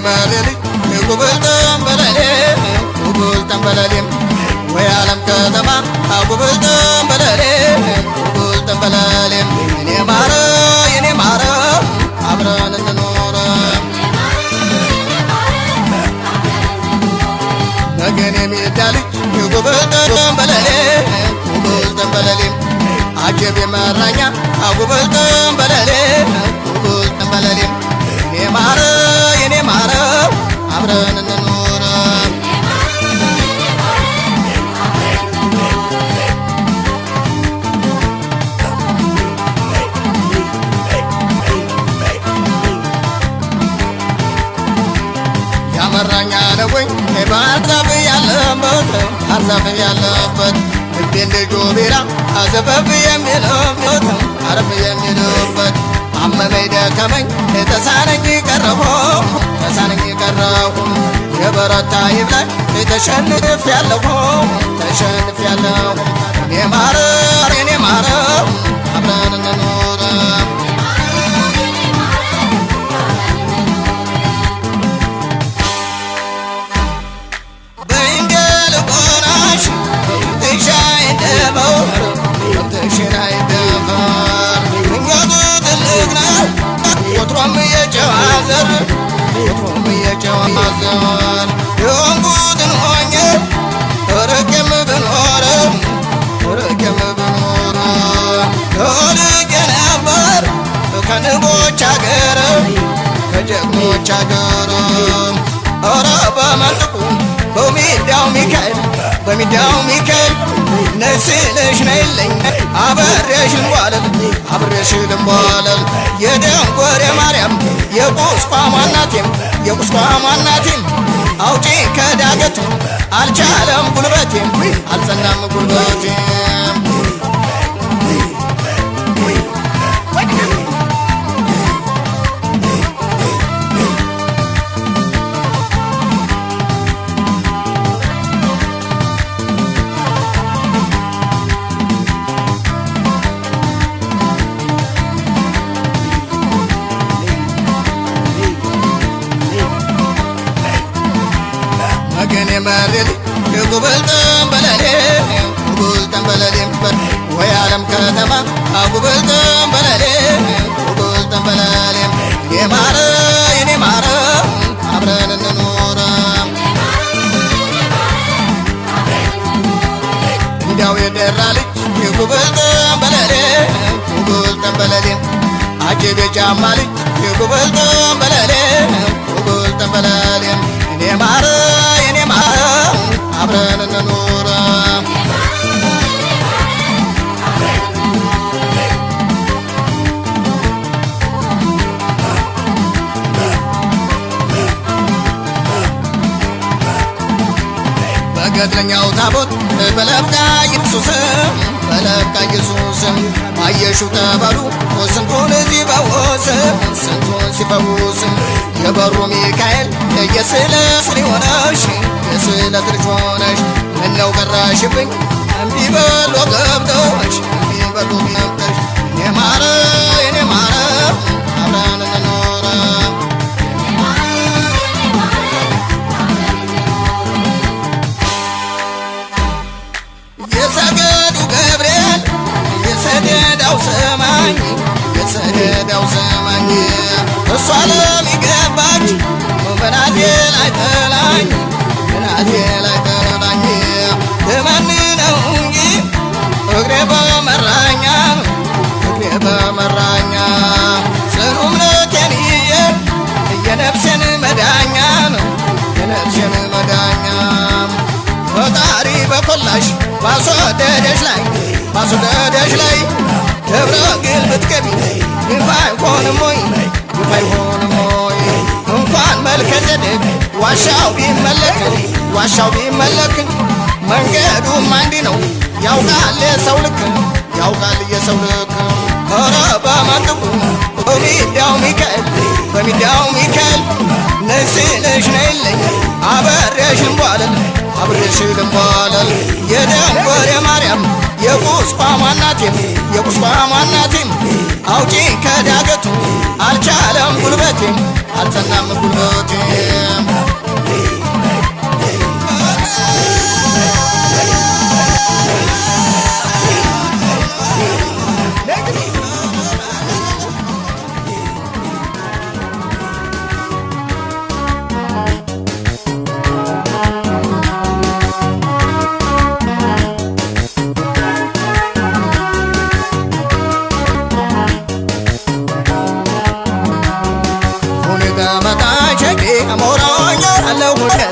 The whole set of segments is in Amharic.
መሬልኝ ጉብል ጠንበለሌ ጉብል ጠንበለሌም ወይ ዓለም ከተማ ጉብል ጠንበለሌ ጉብል ጠንበለሌም የኔ ማረ አብረን እንኖር ነገን የሚዳልኝ ጉብል ጠንበለሌ ጉብል ጠንበለሌም አጀብ የመራኛ ጉብል ጠንበለሌ ጉብል ጠንበለሌም የኔ ማረ አብረን እንኖር ያመራኛ ነወኝ ባዛፍ ያለበት ልቤን ልጆ ቢራ አዘፈፍ የሚልበት አረፍ የሚልበት አመመኝ ደከመኝ ተሳነኝ ቀረሁ የበረታ ይብላኝ ተሸንፍ ያለሁ የኔ ማረ አብረን እንኖር በእንገል ቆናሽ ትሻይ ደመር ትሽናይ ደመር ምኞቱ ትልቅ ነው ወትሮም የጨዋዘር የሆንኩትን ሆኜ ርቄም ብኖር ተርቄ ነበር ከንቦች አገር ከጀግኖች አገር ኧረ በመንጥቁ በሚዳው ሚካኤል ነስልሽ ነይልኝ አብሬሽ ልንቧለል የደንጎሬ ማርያም የቁስቋም እናቴም አውጪ ከዳገቱ አልቻለም ጉልበቴም አልጸናም ጉልበቴም ነገን መሬልኝ ጉብል ጠንበለሌም ወይ ዓለም ከተማ ጉብል ጠንበለሌም የኔ ማረ አብረን እንኖር እንዲያው የደራ ልጅ ጉብል ጠንበለሌም አጀብ የጫማ ልጅ ጉብል ጠንበለሌም የኔ ማረ አብረን እንኖር በገድለኛው ታቦት በለብቃ ኢየሱስም አየሹ ተባሉ ስንቱን ሲፈውስ የበሩ ሚካኤል የስዕለት ሆነሽ የስዕለት ልጅ ሆነሽ ምነው ቀረሽብኝ እምቢ በሎ ገብተሽ የኔ ማረ አብረን እንኖር የሰገዱ ገብርኤል የሰደዳው ሰማኝ እሷ ለሚገባች በናቴ ላይ ጠላኝ ለማን ነው እንጂ እግሬ በመራኛ ጽኑ እምነቴን ይዤ የነፍሴን መዳኛ ፈጣሪ በኮላሽ ባስወደደሽ ላይ ደብረ ግል ብትገቢ ይፋ አይሆንም ወይ እንኳን መልከ ጼዴቅ ዋሻው ቢመለክ መንገዱም አንዲ ነው ያውቃል የሰው ልክ ኧረ በመንጥቁ በሚዳው ሚካኤል ነስልሽ ነይልኝ አብሬሽ ልንቧለል የደንጎሬ ማርያም የቁስቋም እናቴም አውጪ ከዳገቱ አልቻለም አልጸናም ጉልበቴ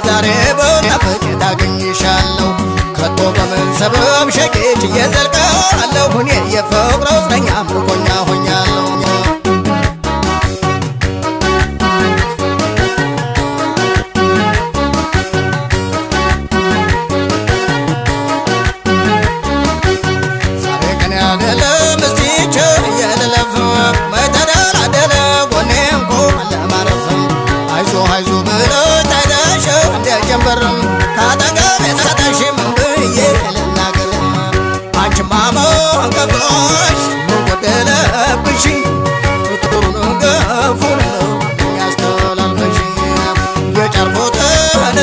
ዛሬ በናፍቅ ታገኝሻለሁ ከቶ በምን ሰበብ ሸቄች እየዘልቀዋለሁ እኔ የፍቅር እስረኛ ምርኮኛ ሆኛለሁ ዛሬ ቀን ያደለም እስቲች እየልለፍ መተደላደለ ጎኔም ቆመ ለማረፍ አይዞ አይዞ ብሎ ጀንበርም ካጠገብ የሰጠሽም ብዬ ልናገር አንቺማ መንቀብሽ ጎደለብሽ ጥሩን ገፉን ያስተላልፈሽ የጨርቁትን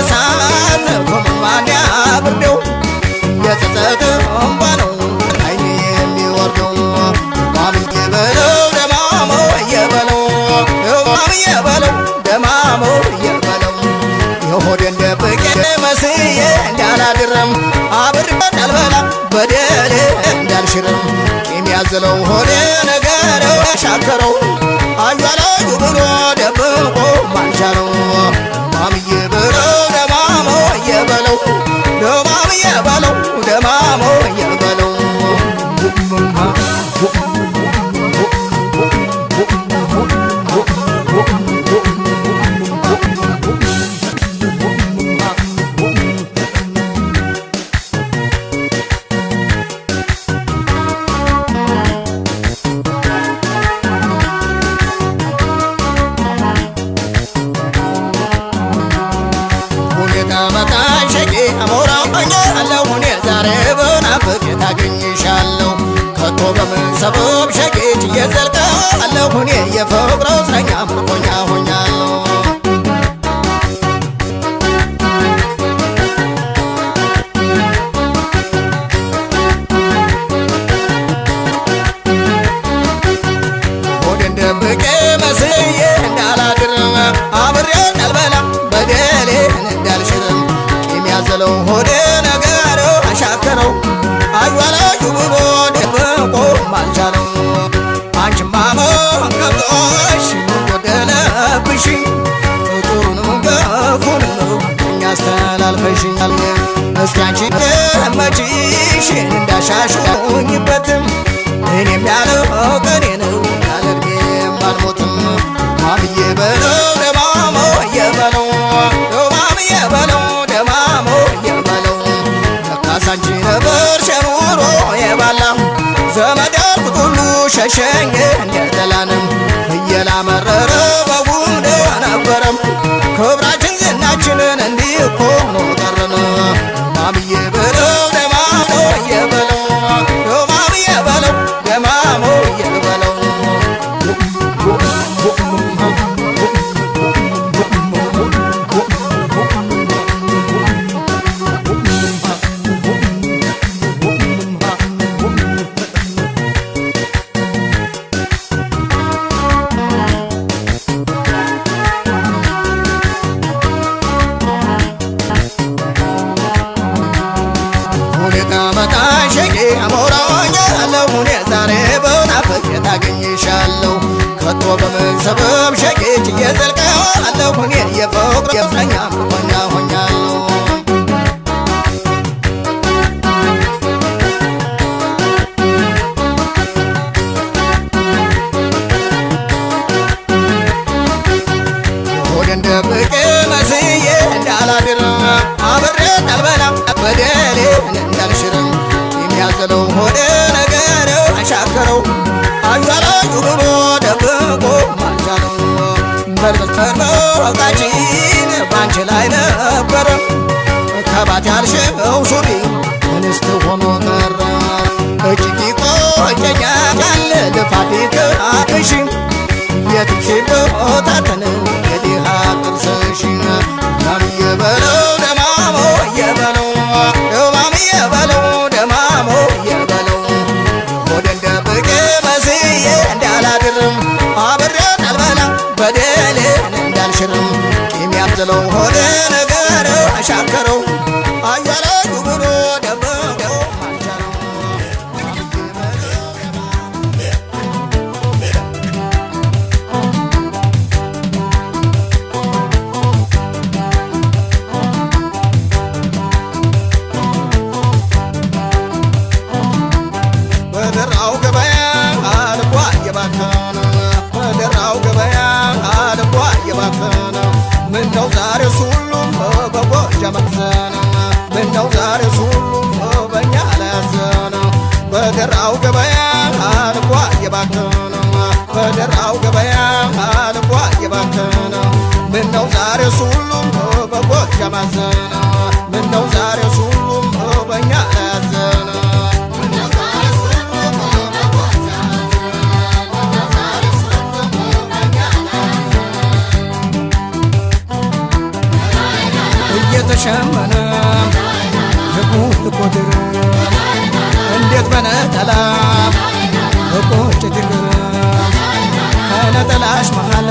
እሳት ኮመማን ያብርደው የጸጸት እንባ ነው አይኔ የሚወርደው ማምዬ በለው ደማሞ እየበለው ማምዬ በለው ደማሞ እየበለው የሆዴን ደብቄ መስዬ እንዳላድረም አብሬ እንዳልበላ በደሌ እንዳልሽርም ቂም ያዘለው ሆዴ ነገረው ያሻከረው አያላዩ ብሎ ደብቆ ማልቻለው ማምዬ በለው ደማሞ እየበለው ደማምዬ በለው ደማሞ እየበለው ታገኝሻለሁ ከቶ በምን ሰበብ ሸቄች እየዘልቀዋለሁ እኔ የፍቅር እስረኛ ምርኮኛ ሆኛለሁ ሆዴን ደብቄ መስዬ እንዳላድርም አብሬ እንዳልበላ በደሌን እንዳልሽርም ቂም ያዘለው ሆዴ ነገረው አሻከረው አዩዋላዩ ብሎ ደብቆ ማልቻለው አንቺማ መንቀብሽ ጎደለብሽ ጥሩንም ገፉንም ያስተላልፈሽኛል እስኪ አንቺ ደመችሽ እንዳሻሽሁኝበትም እኔም ያለው ቀኔ ነው ያለ ዕድሜም አልሞትም ማምዬ በለው ደማሞ እየበለው ደማምዬ በለው ደማሞ እየበለው ለካስ አንቺ ነበር ሸኑሮ የባላ ዘመድ ያልኩት ሁሉ ሸሸኝ እንደጠላንም ፍየል አመረረ በጉንደ ነበረም ክብራችን ዝናችንን እንዲህ እኮ ነው ቀረን ማምዬ በለው ደማሞ እየበለው ደማምዬ በለው ደማሞ እየበለው ታገኝሻለሁ ከቶ በምን ሰበብ ሸቄች እየዘልቀዋለሁ እኔ የፍቅር እስረኛ ምርኮኛ ሆኛለሁ ሆዴን ደብቄ መስዬ እንዳላድር አብሬ እንዳልበላ በደሌን እንዳልሽርም የሚያዘለው ሆዴ ነገረው አሻከረው አዩዋላዩ ብሎ ደብቆ ማልቻለው በልበስፈር መውቃችን ባንቺ ላይ ነበረ ሰባት ያልሽው ሱሪ እንስት ሆኖ ቀረ እጅግ ይቆጨኛል ልፋቴ ከአቅሽ የትም ሲበታተን አዘለው ሆዴ ነገር አሻከረው አያለኝ ብሎ ደበቀው በደራው ገበያ አልቧ እየባከነ በደራው ገበያ አልቧ እየባከነ ምነው ዛሬስ ሁሉም በጎጃም አዘነ ምነው ዛሬስ ሁሉም በእኛ ላይ አዘነ በደራው ገበያ አልቧ እየባከነ በደራው ገበያ አልቧ እየባከነ ምነው ዛሬስ ሁሉም በጎጃም አዘነ ምነው ዛሬስ ሁሉም በእኛ ላይ አዘነ እየተሸመነ የቁልቁ ድር እንዴት በነጠላ በቆጨት ይቅር ከነጠላሽ መሃል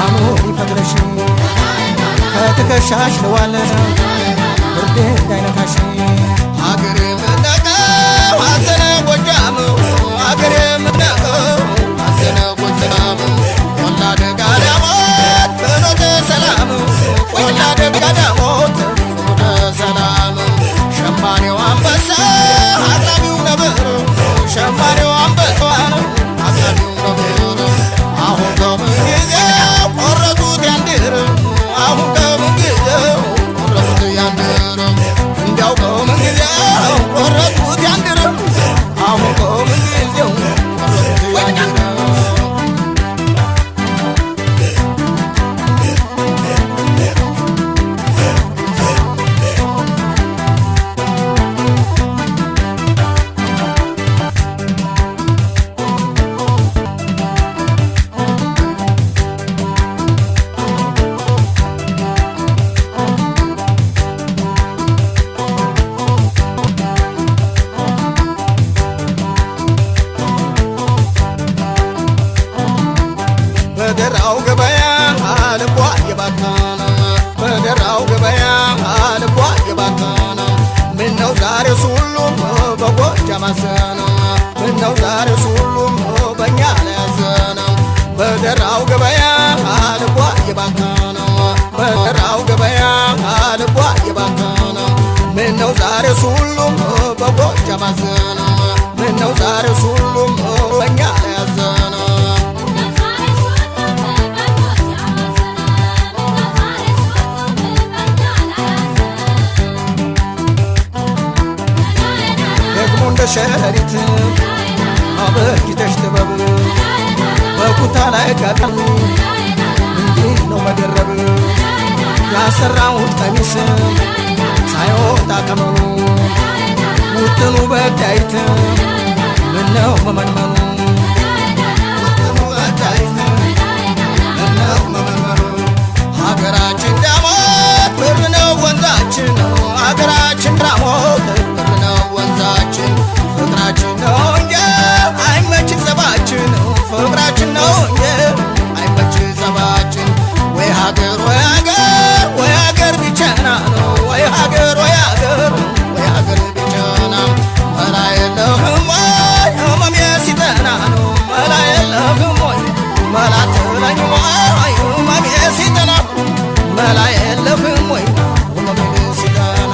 አሞር ይፈጥረሽ ከትከሻሽ ለዋለ ብርድ እንዳይነካሽ አገሬ ምነቀው አዘነ ጎጃም አገሬ ምነቀው አዘነ ጎጃም ቆላ ደጋ ዳሞት ፍኖተ ሰላም ቆላ ደጋ ዳሞት ፍኖተ ሰላም ሸማኔው አንበሳ አቅራቢው ነብር ሸማኔው አንበሳ አቅራቢው ነብር አሁን ከምን ጊዜው ቆረጡት ያንድር አሁን ከምን ጊዜው ቆረጡት ያንድር እንዲያው ከምን ጊዜው ቆረጡት ያንድር አሁን ከምን ጊዜው ቆረጡት ያንድር በደራው ገበያ አልቧ እየባከነ በደራው ገበያ አልቧ እየባከነ ምነው ዛሬስ ሁሉም በጎጃም አዘነ ምነው ዛሬስ ሁሉም በእኛ ላይ አዘነ በደራው ገበያ አልቧ እየባከነ በደራው ገበያ አልቧ እየባከነ ምነው ዛሬስ ሁሉም በጎጃም አዘነ ምነው ዛሬስ ሁሉም በእኛ ላይ አዘነ እንደ ሸረሪት አበጅተሽ ጥበብ በኩታ ላይ ቀጠል እንዲህ ነው መደረብ ያሰራሁት ቀሚስ ሳይወጣ ቀመኑ ውጥኑ በዳይት ምነው መመንመኑ ውጥኑ በዳይት ምነው መመንመኑ ሀገራችን ዳሞት ብር ነው ወንዛችን ሀገራችን ዳሞት ብር ነው ወንዛችን ፍቅራችን ነው እንጂ አይመች ጸባችን ፍቅራችን ነው እንጂ አይመች ጸባችን ወይ ሀገር ወይ ሀገር ወይ ሀገር ቢቸና ነው ወይ ሀገር ወይ ሀገር ወይ ሀገር ቢቸና መላ የለህም ወይ ህመሜ ሲጠና ነው መላ የለህም ወይ መላ ትለኝ ወይ ህመሜ ሲጠና መላ የለህም ወይ ህመሜ ሲጠና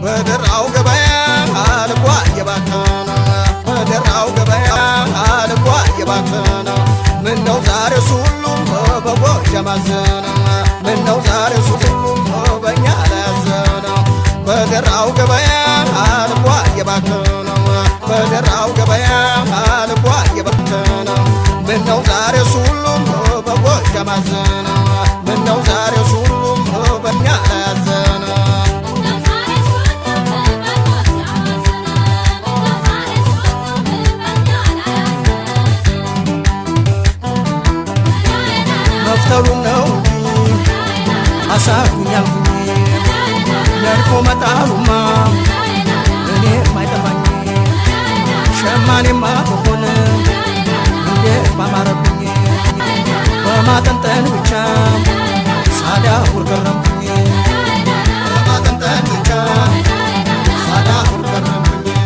በደራው ገበያ አልቧ እየባከነ በደራው ገበያ አልቧ እየባከነ ምነው ዛሬስ ሁሉም በጎጃም አዘነ ምነው ዛሬስ ሁሉም በእኛ ላይ አዘነ በደራው ገበያ አልቧ እየባከነ በደራው ገበያ አልቧ እየባከነ ምነው ዛሬስ ሁሉም በጎጃም አዘነ ምነው ዛሬስ ሁሉም በእኛ ላይ አዘነ አልፎ መጣሉማ እኔ ማይጠፋኝ ሸማኔማ ብሆን እንዴት ባማረብኝ በማጠንጠን ብቻ ሳዳውር ገረምኩኝ በማጠንጠን ብቻ ሳዳውር ገረምኩኝ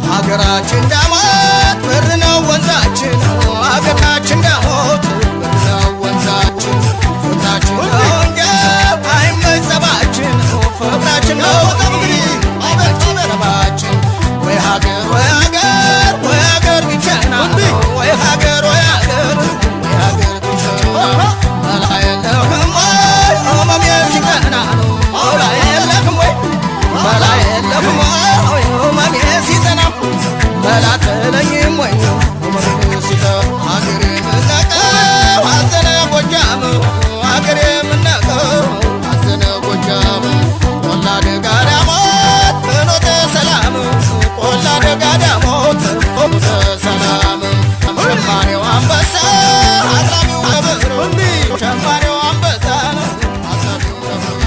ሀገራችን ዳሞት ብር ነው ወንዛችን ሀገራችን ዳሞት ብር ነው ወንዛችን ፍቅራችን ነው እንጂ አይመጸባችን ፍቅራችን ነው አይመጸባችን ወይ ሀገር ወይ ሀገር ወይ ሀገር ብቻና ወይ ሀገር ወይ ሀገር ወይ ሀገር ብቻና መላ የለህም ወይ ህመሜ ሲጠና ነው መላ የለህም ወይ መላ የለህም ወይ ህመሜ ሲጠና መላ አትለኝም ወይ ህመሜ ሲጠና ሀገሬ የምነቀው ሐዘነ ጎጃም ሀገሬ የምነቀው ሐዘነ ጎጃም ቆላ ደጋ ዳሞት ፍኖተ ሰላም ቆላ ደጋ ዳሞት ፍኖተ ሰላም ሸማኔው አንበሳ አቅራቢው ነብር ሸማኔው አንበሳ አቅራቢው ነብር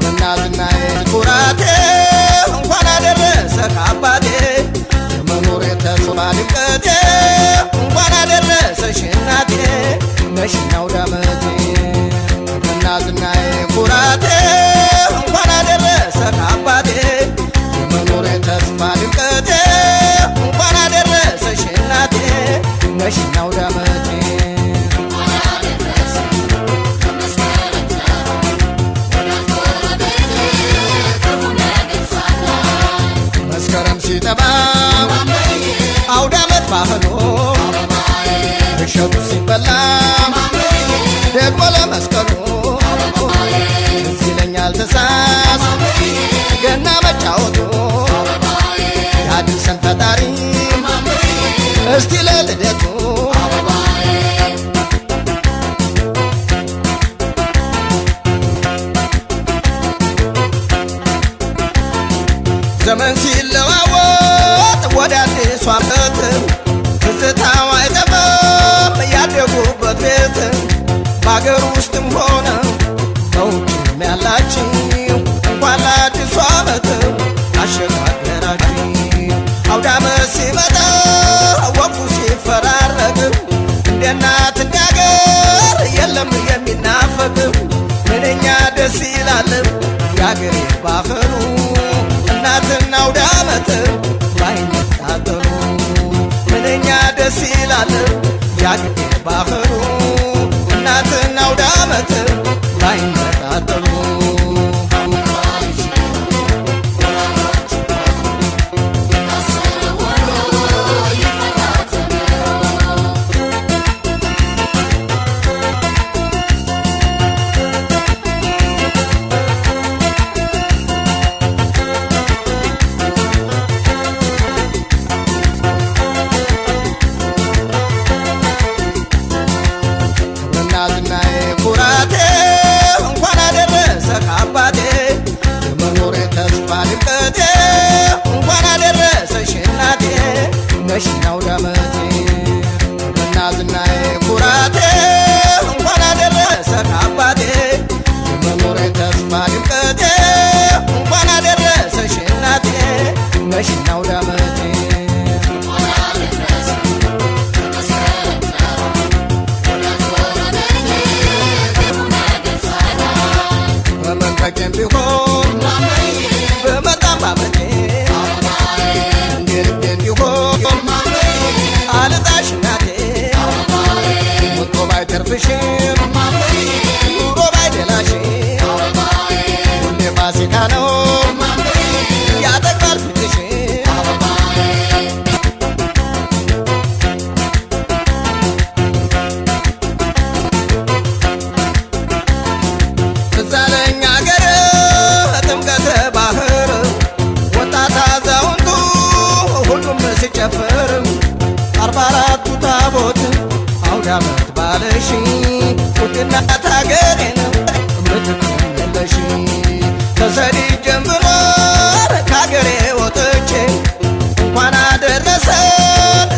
እናትናዬ ኩራቴ እንኳን አደረሰ ከአባቴ የመኖሬ ተስፋ ድምቀቴ እንኳን አደረሰሽ እናቴ ነሽኛው ዳመቴ እናትናዬ ኩራቴ እንኳን አደረሰ ከአባቴ የመኖሬ ተስፋ ድምቀቴ እንኳን አደረሰሽ እናቴ ነሽኛው ዳመቴ መስከረም ሲጠባ አውደ ዓመት ባህሎ እሸቱ ሲበላ ደግሞ ለመስቀሉ ትዝ ይለኛል ተሳስ ገና መጫወቱ ያድርሰን ፈጣሪ እስቲ ለልደቱ ዘመን ሲለዋወጥ ወደ አዲሱ ዓመት ትዝታው አይጠፋም ያደጉበት ቤት በአገር ውስጥም ሆነ በውጭም ያላችሁ እንኳን ለአዲሱ ዓመት አሸጋገራችሁ አውደ ዓመት ሲመጣ ወጉ ሲፈራረቅ እንደ እናት እንደ አገር የለም የሚናፈቅ ምንኛ ደስ ይላል የአገሬ ባህሉ እናትና አውደ ዓመት ባይነጣጠሉ ምንኛ ደስ ይላል የአገሬ ባህሉ እናትና አውደ ዓመት ባይነጣጠሉ እናትናዬ ኩራቴ እንኳን አደረሰ ከአባቴ የመኖሬ ተስፋ ድምቀቴ እንኳን አደረሰሽ እናቴ ነሽኛው ዳመቴ እናትናዬ ኩራቴ እንኳን አደረሰ ከአባቴ የመኖሬ ተስፋ ድምቀቴ እንኳን አደረሰሽ እናቴ ነሽኛው ዳመቴ በመንፈቄም ቢሆን በመጣም ባመቴ እንደ ልቤ እንዲሆን አልጣሽ እናቴ ሞቶ ባይተርፍሽም ኑሮ ባይደላሽም ሁሌ ፋሲካ ነው ያጠግባል ፊትሽም ትዝ አለኝ አገር ጥምቀተ ባህር ወጣት አዛውንቱ ሁሉም ሲጨፍር 44ቱ ታቦት አውደ ዓመት ባለሽ ውድናት አገሬን ምትመለሽ ከሰዲ ጀምሮ ከአገሬ ወጥቼ እንኳን አደረሰን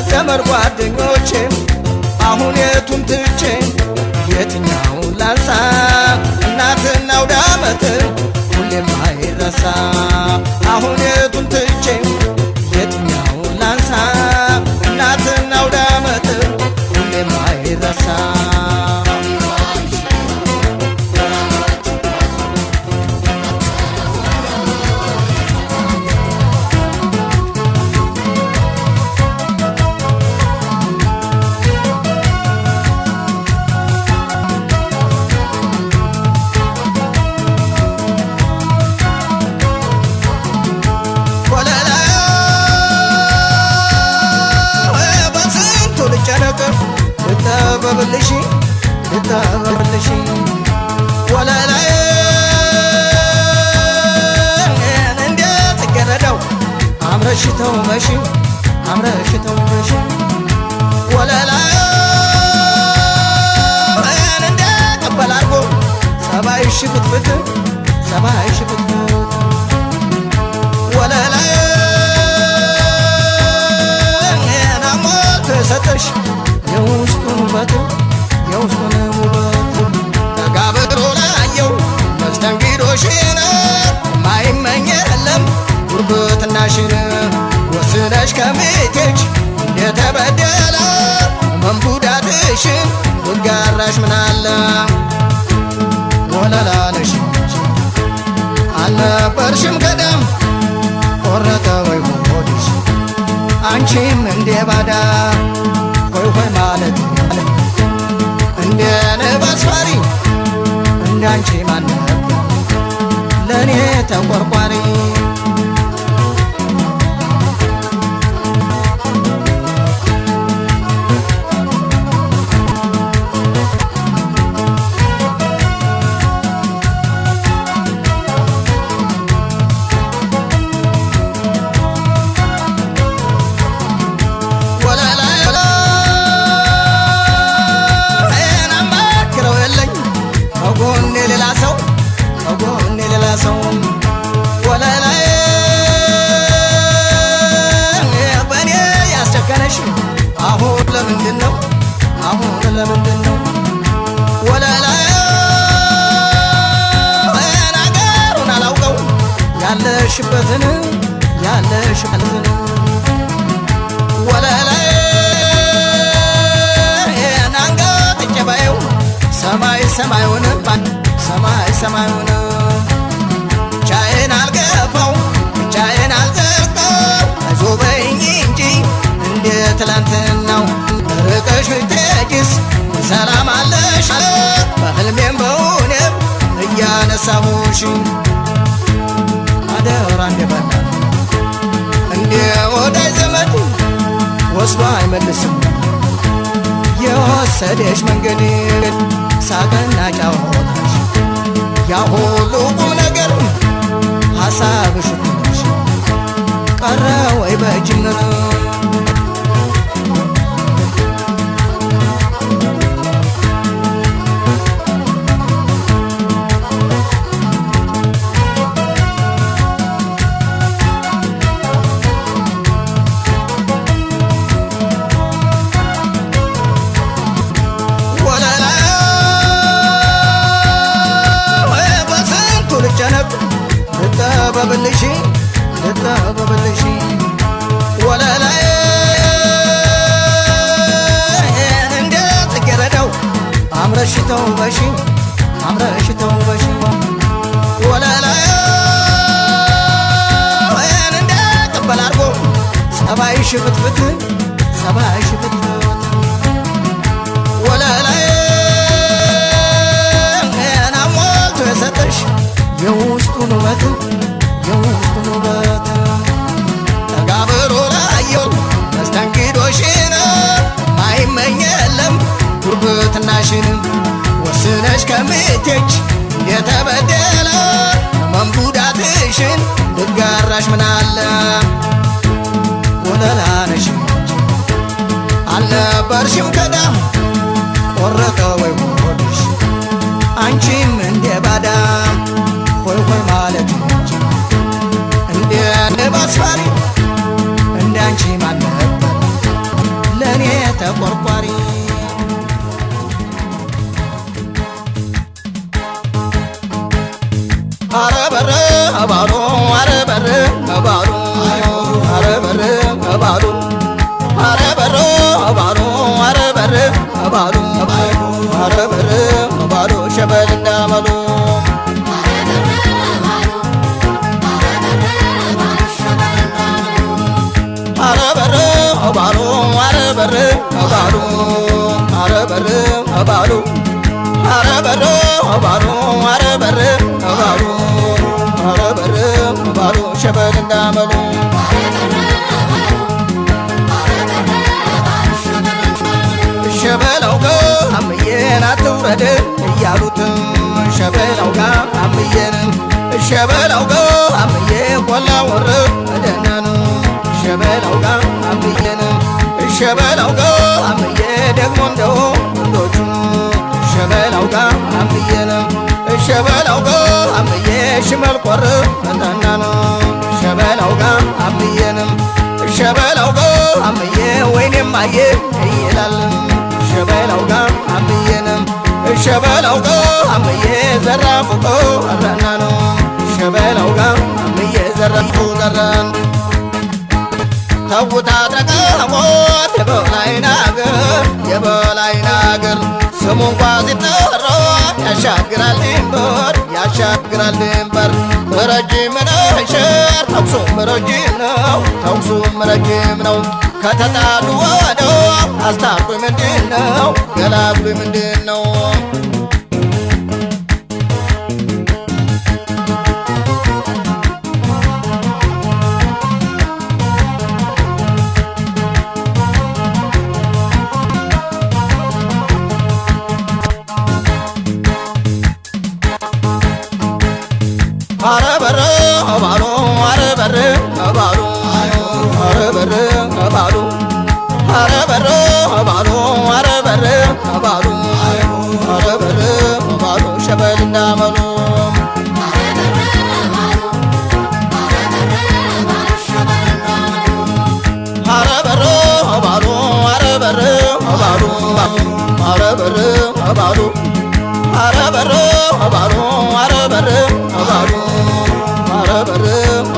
ልጠበብልሽ ልጠበብልሽ ወለላይ እንዴት ጽጌረዳው አምረሽ ተውበሽ አምረሽ ተውበሽ ወለላይ እንደ ቀበል አርጎ ሰባይሽ ፍትፍት ሰባይሽ ፍትፍት ወለላይ ናሞት ሰጠሽ የውስጡን ውበት የውስጡን ውበት ተጋብሮ ላየው መስተንግዶሽን ማይመኝ የለም ጉርብትናሽን ወስነሽ ከሜቴች እንደተበደለ መንቡዳትሽን ውጋራሽ ምናለ ወለላ ነሽ አልነበርሽም ቀደም ቆረጠ ወይ ሆድሽ አንቺም እንደ ባዳ ሆይ ሆይ ማለት እንደ ንብ አስፋሪ እንዳንቺ ማን ነበር ለእኔ ተቆርቋሪ አሁን ለምንድነው ወለላይ ነገሩን አላውቀው ያለሽበትን ወለላይ አንገት ጨባዩ ሰማይ ሰማዩን ሰማይ ሰማዩን ቻይን አልገፋው ቻይን አልዘልቀው አይዞበኝ እንጂ እንደ ትላንትናው ርቀሽ ብትሄጂስ ሰላም አለሽ በህልሜም በእውኔም እያነሳሁሽ አደራ እንደበላ እንደ ወዳጅ ዘመድ ወስዶ አይመልስም የወሰደሽ መንገድ ሳቅና ጫወታሽ ያ ሁሉ ቁም ነገር ሐሳብሽ ትንሽ ቀረ ወይ በጅምር ልጠበብልሽ ወለላይ እንደ ጽጌረዳው አምረሽ ተውበሽ ወለላይ እንደ ቀበል አርጎ ሰባይሽ ፍትፍት ወለላይ ናሞልቶ የሰጠሽ የውስጡን ውበት ተጋብሮ ላየው መስተንግዶሽን ማይመኝ የለም ጉርብትናሽን ወስነሽ ከምትች እንደተበደለ መንቡዳትሽን ልጋራሽ ምናለ ወለላ ነሽ አልነበርሽም ቀደም ቆረጠ ወይ ሆድሽ አንቺም እንደ ባዳ ሆይ ሆይ ማለት እንደ ንብ አስፋሪ እንዳንቺ ማን ነበር ለእኔ ተቆርቋሪ አረ በረ ባሉ አረ በረ ባሉ አረ በረ ባሉ አረ በረ ባሉ አረ በረ ባሉ አረ በረ ባሉ ሸበል እንዳመሉ አረ በረ ባሉ አረ በረ ባሉ አረ በረ ባሉ አረ በረ ባሉ አረ በረ ባሉ አረ በረ ባሉ ሸበል እንዳመሉ ሸበላው አምዬን አትውረድ እያሉት ሸበላው ጋ አምዬን ሸበላው ጋ አምዬ ቆላ ወር መደናን ሸበላው ጋ አምዬን ሸበላው ጋ አምዬ ደግሞ እንደው ወንዶቹ ሸበላው ጋ አምዬን ሸበላው ጋ አምዬ ሽመል ቆር መጠናን ሸበላው ጋ አምዬን ሸበላው ጋ አምዬ ወይኔም አየ ይላል ሸበላው ጋ አምዬን ሸበላው ጋ አምዬ ዘራፉ አራናን ሸበላው ጋ አምዬ ዘራፉ ዘራን ተውታ ተቀሞት የበላይ ናገር ስሙ እንኳ ሲጠራ ያሻግራል ድንበር ረጅም ነሸር ተኩሱም ረጅም ነው ከተጣሉ ወደው አስታርቁኝ ምንድነው ገላግሉኝ ምንድነው አረበረ አባሉ አረበረ አባሉ አረበረ አባሉ አረበረ አባሉ አረበረ አባሉ አረበረ አባሉ ሸበል እንዳመሉ አረበረ አባሉ አረበረ አባሉ አረበረ አባሉ አረበረ አባሉ አረበረ አባሉ አረበረ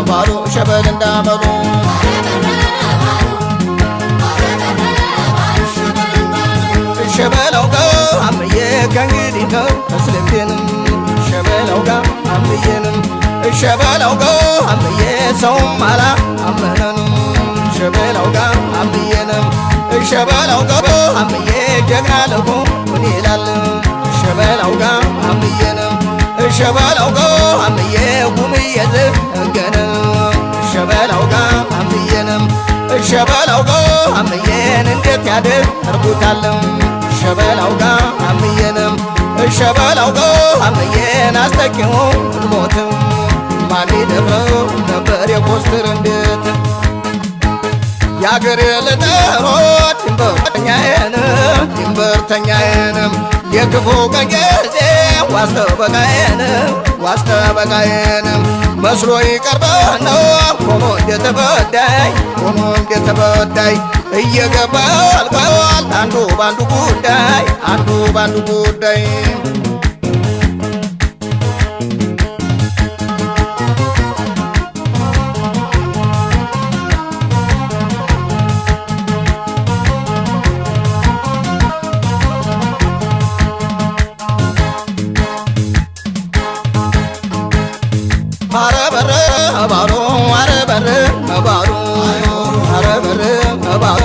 አባሉ ሸበል እንዳመሉ ሸበላው ጋ አምዬ ከእንግዲህ ነው መስለቴንም ሸበላው ጋ አምዬንም ሸበላው ጋ አምዬ ሰውም አላ አመነንም ሸበላው ጋ አምዬንም ሸበላው ጋ አምዬ ጀግና ልሁን ይላል ሸበላው ጋ አምዬንም ሸበላው ጋ አምዬ ጉምዬ ዘገነ ሸበላው ጋ አምዬንም ሸበላው ጋ አምዬን እንዴት ያደርጉታል ሸበላው ጋ አምዬንም ሸበላው ጋ አምዬን አስጠቂው ሞትም ማን ይደፍረው ነበር የኮስትር እንዴት የአገር ልጠሮት ድንበርተኛዬንም የክፉ ቀን ጊዜ ዋስተበቃዬንም መስሎ ይቀርበህ ነው ሆኖ እንደተበዳይ እየገባ አልቋል አንዱ ባንዱ ጉዳይ አረበረ አባሉ አረበረ አባሉ አረበረ አባሉ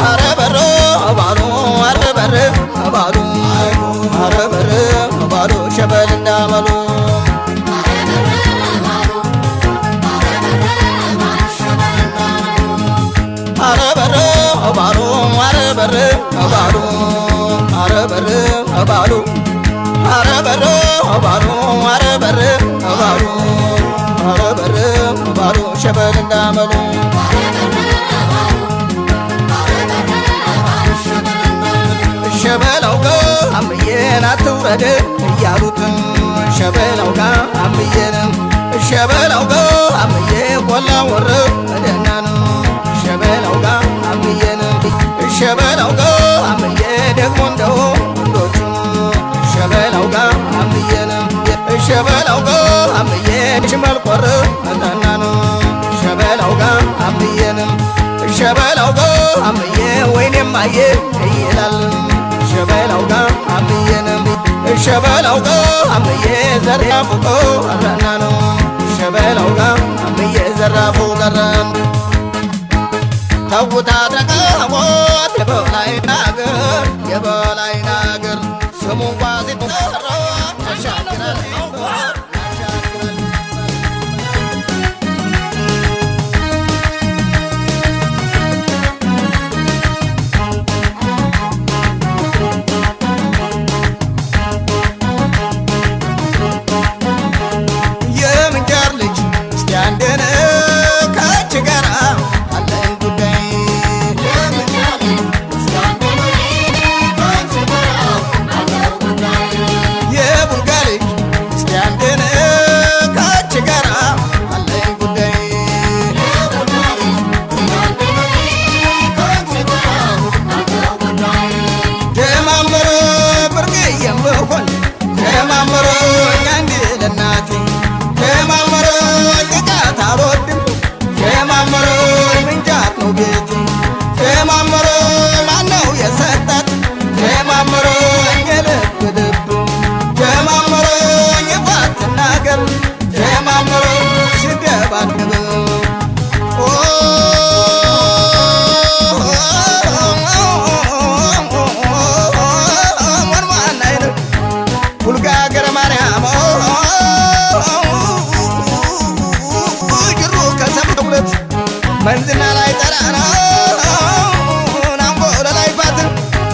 አረበረ አባሉ አረበረ አባሉ አረበረ አባሉ ሸበል እንዳመሉ አረበረ አባሉ አረበረ አባሉ አረበረ አባሉ አረበረ አባሉ አረበረ አባሉ አረበረ አባሉ ሸበል እንዳመሉ ሸበላው ጋ አምዬን አትውረድ እያሉት ሸበላው ጋ አምዬንም ሸበላው ጋ አምዬ ቆላ ወር መደናን ሸበላው ጋ አምዬንም ሸበላው ጋ አምዬ ደግሞ እንደው ወንዶቹ ሸበላው ጋ አምዬንም ሸበላው ጋ አምዬ ሽመል ቆር መጠናን ሸበላው ጋ አምዬንም ሸበላው ጋ አምዬ ወይኔም አየ ይላል ሸበላው ጋ አምዬንም ሸበላው ጋ አምዬ ዘራፉ አራናን ሸበላው ጋ አምዬ ዘራፉ ቀረን ተውታ ተቀሞት የበላይ ናገር ስሙ እንኳ ሲጠራ ያሻግራል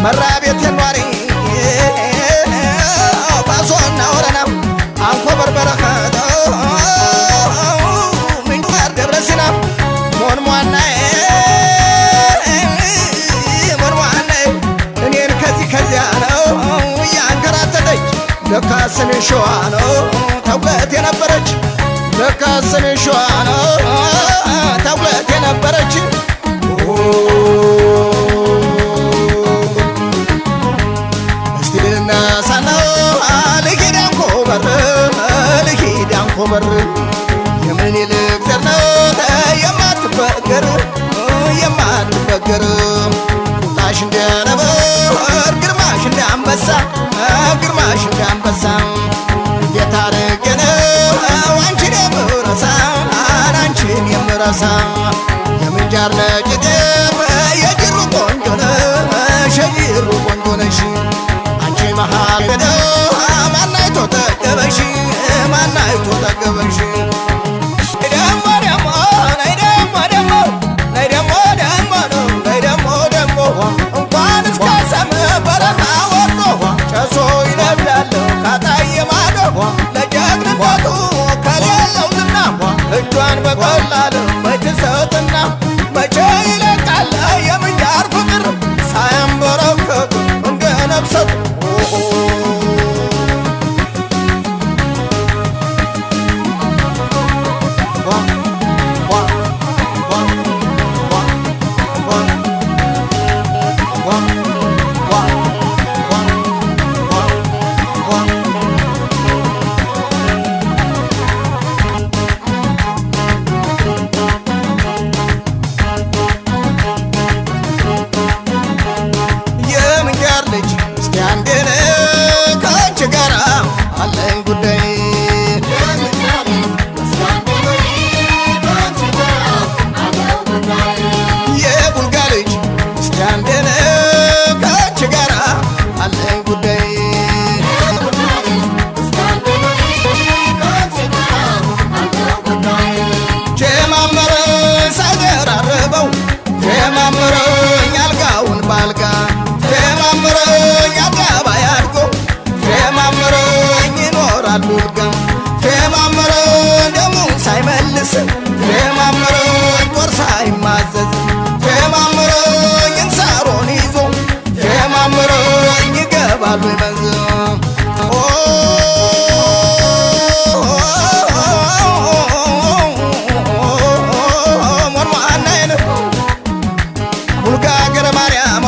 መራቤት የኗሪ ባሶና ወረና አንኮበር በረኸት ምንጭር ደብረ ሲና ሞንሟናዬ እኔን ከዚያ ነው እያንከራተተች ለካ ሰሜን ሸዋ ነው ተጉለት የነበረች ለካ ሰሜን ሸዋ ነው ተጉለት የነበረች እስቲ ልነሳና ልሂድ አንኮበር የምኒልክ ዘር ነው የማትበገር ቁጣሽ እንደ ነብር ግርማሽ እንደ አንበሳ እንዴት አድርጌ ነው አንቺን የምረሳ የምንጃር ነጭ ጤፍ የጅሩ ቆንጆ ነሽ አንቺ መሃል ሄደው ማናይቶ ጠገበሽ ደሞ እንኳን እስከ ሰም በረኻ ወርዶ ጨሶ ይነዳል ካጣየ ማዶ ለጀግንነቱ ከሌለው ዝና እጇን በቀላል መችሰትና መቼ ይለቃል የምንጃር ፍቅር ሳያንበረከክ እንደ ነፍሰት ጦር ሳይማዘዝ እንሳሮን ይዞ ይገባሉ መንዝ ሞንሟናዬን ቡልጋ ገረ ማርያም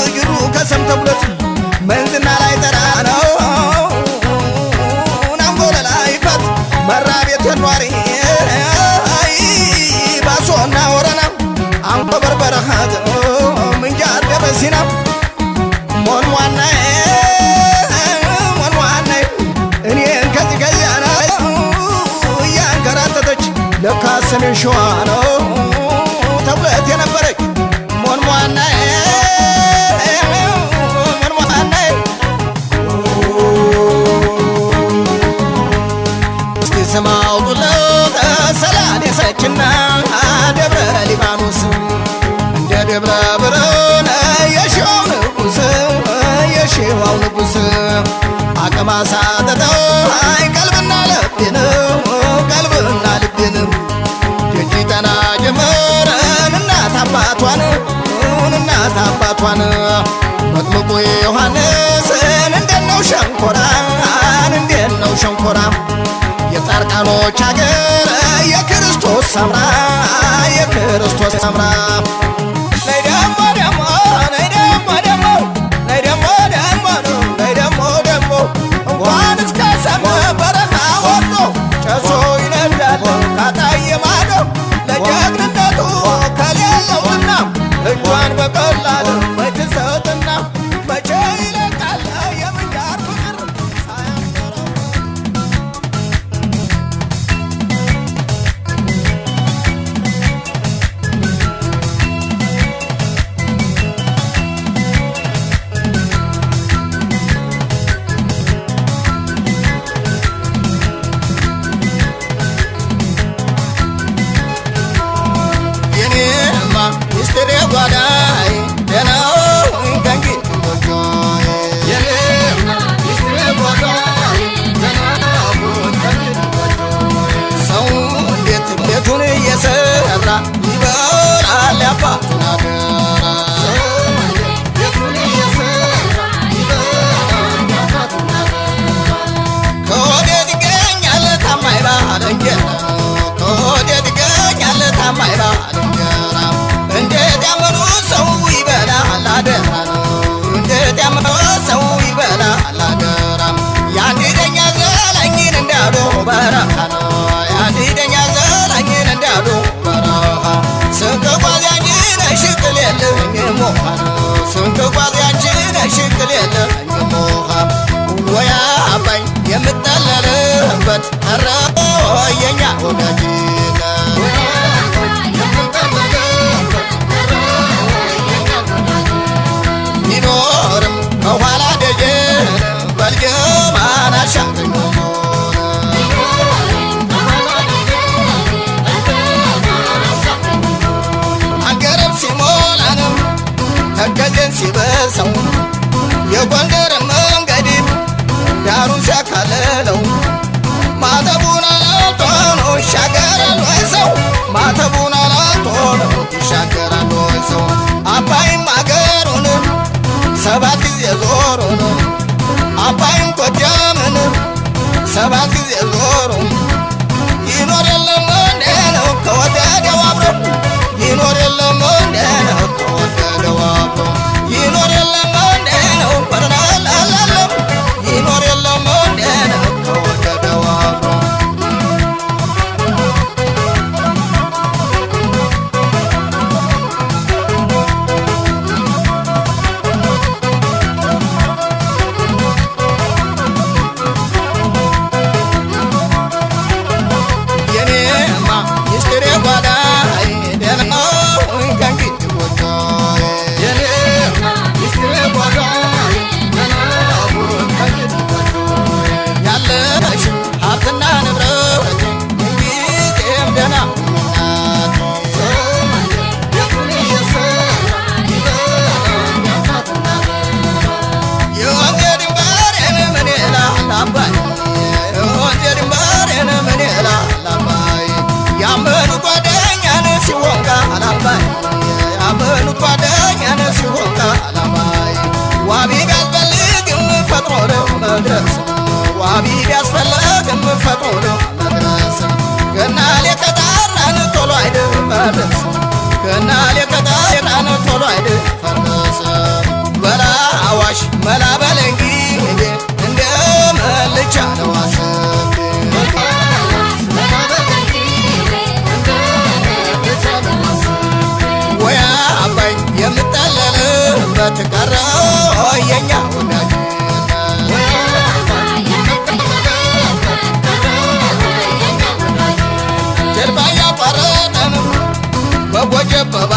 እግሩ ከሰም ተጉለት መንዝና ላይ ጠራ ነው መራቤት የኗሪ ባሶና ወረና አንኮበር በረኸት ምንጃር ደብረ ሲና ሞንሟናዬ እኔን ከዚያ ነው እያንከራተተች ለካ ሰሜን ሸዋ ነው ተጉለት የነበረች ሞንሟናዬ ስማውጡለው ሰላሌሰችና ደብረ ሊባኖስ እንደ ደብረ ብርሃን የሸዋው ንጉሥ አቅም አሳጠጠው ቀልብና ልቤን ደጅ ጠና ጀመረን እናት አባቷን መጥምቁ ዮሐንስን እንዴት ነው ሸንኮራ የጻርቃኖች አገር የክርስቶስ ሰምራ ነይ ደሞ እንኳን እስከ ሰም በረኻ ወርዶ ጨሶ ይነዳል ካጣየ ማዶ ለጀግንነቱ ከሌለው ዝና እጇን በቀላል መችሰትና መቼ ይለቃል የምንጃር ፍቅር ጓዳይ ደናው ከንግዲህ ጎጆዬ የኔማ ሚስጥሬ ጓዳይ ደናው ከንግዲህ ጎጆዬ ሰው እንዴት ቤቱን እየሰራ ይበላል ያባቱን አደራ ቤቱን እየሰራ ይበላል ያባቱን አደራ ከወዴት ይገኛል ታማኝ ባለ እንጀራ ከወዴት ይገኛል ታማኝ ባለ እንጀራ እንዴት ያመኑ ሰው ይበላል አደራ እንዴት ያመኑ ሰው ይበላል አደራ ያንዲደኛ ዘለኝን እንዳሉ በረሃ ነው ያንዲደኛ ዘለኝን እንዳሉ በረሃ ስንቅ ጓዝ ያንቺን ሽቅል የለኝም ውሃ ስንቅ ጓዝ ያንቺን ሽቅል የለኝም ውሃ ወያ አባይ የምጠለልበት ኧረ የኛ ወዳጅ ቢኖርም ከኋላ ደጀን በልጅማን አሻገኝ አንገረብ ሲሞላንም ተከዜን ሲበሰው የጎንደር መንገድ ዳሩን ሲያካለለው ማተቡን አላልቶ ነው ይሻገራል ወይ ሰው ማተቡን አላልቶ ነው ይሻገራል ወይ ሰው አባይም አገሩን ሰባት ጊዜ ዞሩን አባይም ጎጃምን ሰባት ጊዜ ዞሩ ይኖር የለም እንዴ ነው ከወደደው አብሮ ይኖር የለም እንዴ ነው ከወደደው አብሮ ይኖር የለም እንዴ ነው በረናላለም ይኖር የለም እንዴ ነው ከወደደው አብሮ የኔማ ሚስጥሬ ጓዳይ ደናው ከንግዲህ ጎጆዬ የኔማ ሚስጥሬ ጓዳይ ደናው ከንግዲህ ጎጆዬ ያለሽ ሀብትና ንብረት እንጊዜም ደህና ናት ቤቱን እየሰራ ይበላል ያባቱን አደራ የወንዜ ድንበሬን ምን ይላል አባይ የወንዜ ድንበሬን ምን ይላል አባይ ያመኑ ጓደኛን ሲሆን ቃል አባይ ያመኑት ጓደኛን ሲሆን ቃል አባይ ዋቢ ቢያስፈልግም ፈጥሮ ነው መድረስ ዋቢ ቢያስፈልግም ፈጥሮ ነው መድረስ ገናሌ ከጠራን ቶሎ አይደፈርስ ገናሌ ከጠራን ቶሎ አይደፈርስ በላ አዋሽ መላ በለንጊ እንደ መልቻ ነው አስብ ወያ አባይ የምጠለልበት ቀረ የኛ ወዳጅ ጀልባ ያቋረጠን በጎጀ በባ